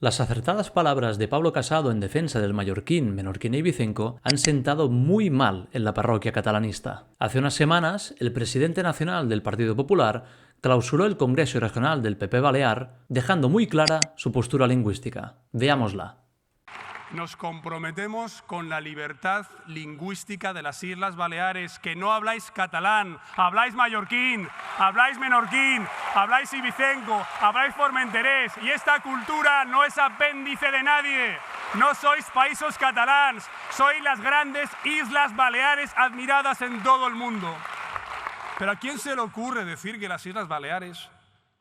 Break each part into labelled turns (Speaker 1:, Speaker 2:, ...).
Speaker 1: Las acertadas palabras de Pablo Casado en defensa del mallorquín, menorquín y vicenco han sentado muy mal en la parroquia catalanista. Hace unas semanas, el presidente nacional del Partido Popular clausuró el Congreso Regional del PP Balear, dejando muy clara su postura lingüística. Veámosla.
Speaker 2: Nos comprometemos con la libertad lingüística de las Islas Baleares, que no habláis catalán, habláis mallorquín, habláis menorquín, habláis ibicenco, habláis formenterés, y esta cultura no es apéndice de nadie. No sois països catalans, sois las grandes Islas Baleares admiradas en todo el mundo. Pero ¿a quién se le ocurre decir que las Islas Baleares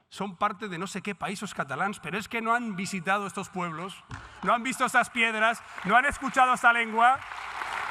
Speaker 2: son parte de no sé qué países catalans? Pero es que no han visitado estos pueblos, no han visto esas piedras, no han escuchado esta lengua,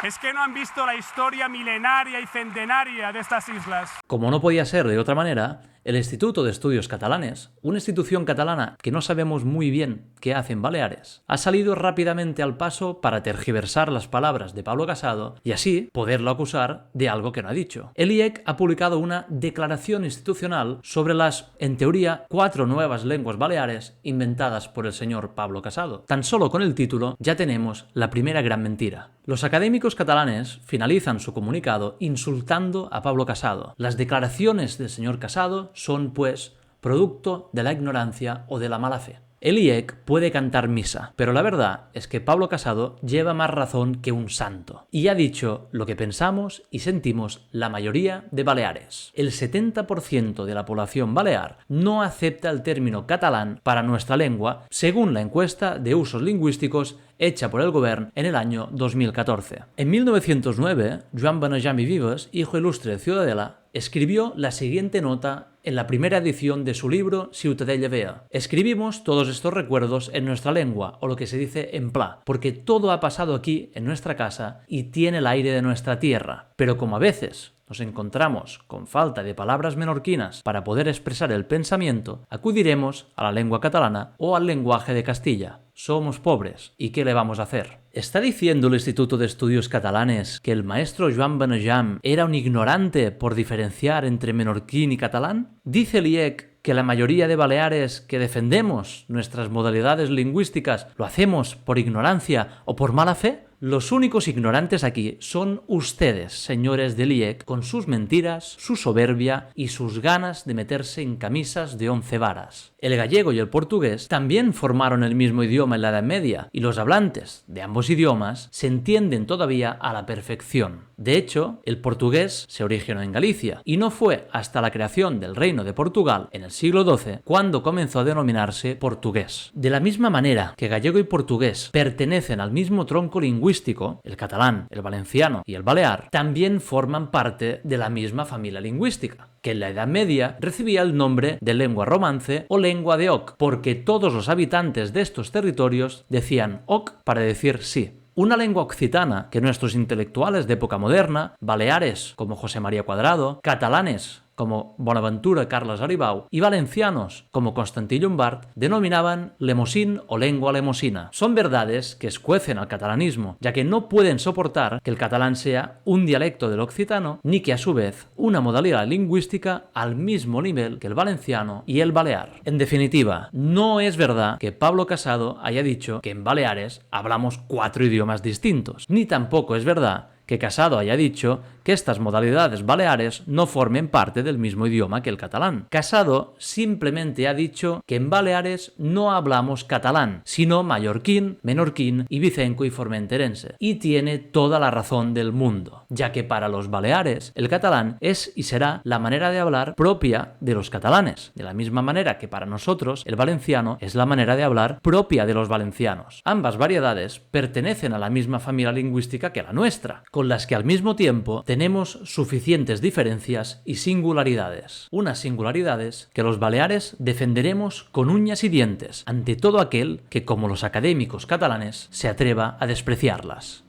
Speaker 2: es que no han visto la historia milenaria y centenaria de estas islas.
Speaker 1: Como no podía ser de otra manera, el Instituto de Estudios Catalanes, una institución catalana que no sabemos muy bien qué hace en Baleares, ha salido rápidamente al paso para tergiversar las palabras de Pablo Casado y así poderlo acusar de algo que no ha dicho. El IEC ha publicado una declaración institucional sobre las, en teoría, 4 nuevas lenguas baleares inventadas por el señor Pablo Casado. Tan solo con el título ya tenemos la primera gran mentira. Los académicos catalanes finalizan su comunicado insultando a Pablo Casado. Las declaraciones del señor Casado son, pues, producto de la ignorancia o de la mala fe. El IEC puede cantar misa, pero la verdad es que Pablo Casado lleva más razón que un santo y ha dicho lo que pensamos y sentimos la mayoría de Baleares. El 70% de la población balear no acepta el término catalán para nuestra lengua, según la encuesta de usos lingüísticos hecha por el Govern en el año 2014. En 1909, Joan Benejam i Vives, hijo ilustre de Ciudadela, escribió la siguiente nota en la primera edición de su libro Ciutadella Vea. Escribimos todos estos recuerdos en nuestra lengua, o lo que se dice en pla, porque todo ha pasado aquí, en nuestra casa, y tiene el aire de nuestra tierra. Pero como a veces nos encontramos con falta de palabras menorquinas para poder expresar el pensamiento, acudiremos a la lengua catalana o al lenguaje de Castilla. Somos pobres, ¿y qué le vamos a hacer? ¿Está diciendo el Instituto de Estudios Catalanes que el maestro Joan Benejam era un ignorante por diferenciar entre menorquín y catalán? ¿Dice el IEC que la mayoría de baleares que defendemos nuestras modalidades lingüísticas lo hacemos por ignorancia o por mala fe? Los únicos ignorantes aquí son ustedes, señores del IEC, con sus mentiras, su soberbia y sus ganas de meterse en camisas de 11 varas. El gallego y el portugués también formaron el mismo idioma en la Edad Media y los hablantes de ambos idiomas se entienden todavía a la perfección. De hecho, el portugués se originó en Galicia y no fue hasta la creación del Reino de Portugal en el siglo XII cuando comenzó a denominarse portugués. De la misma manera que gallego y portugués pertenecen al mismo tronco lingüístico, el catalán, el valenciano y el balear también forman parte de la misma familia lingüística, que en la Edad Media recibía el nombre de lengua romance o lengua de oc, porque todos los habitantes de estos territorios decían oc para decir sí. Una lengua occitana que nuestros intelectuales de época moderna, baleares como José María Cuadrado, catalanes como Bonaventura Carles Aribau y valencianos como Constantí Llombart denominaban lemosín o lengua lemosina. Son verdades que escuecen al catalanismo, ya que no pueden soportar que el catalán sea un dialecto del occitano ni que a su vez una modalidad lingüística al mismo nivel que el valenciano y el balear. En definitiva, no es verdad que Pablo Casado haya dicho que en Baleares hablamos 4 idiomas distintos, ni tampoco es verdad que Casado haya dicho que estas modalidades baleares no formen parte del mismo idioma que el catalán. Casado simplemente ha dicho que en Baleares no hablamos catalán, sino mallorquín, menorquín, ibicenco y formenterense. Y tiene toda la razón del mundo, ya que para los baleares el catalán es y será la manera de hablar propia de los catalanes, de la misma manera que para nosotros el valenciano es la manera de hablar propia de los valencianos. Ambas variedades pertenecen a la misma familia lingüística que la nuestra, con las que al mismo tiempo tenemos suficientes diferencias y singularidades. Unas singularidades que los baleares defenderemos con uñas y dientes ante todo aquel que, como los académicos catalanes, se atreva a despreciarlas.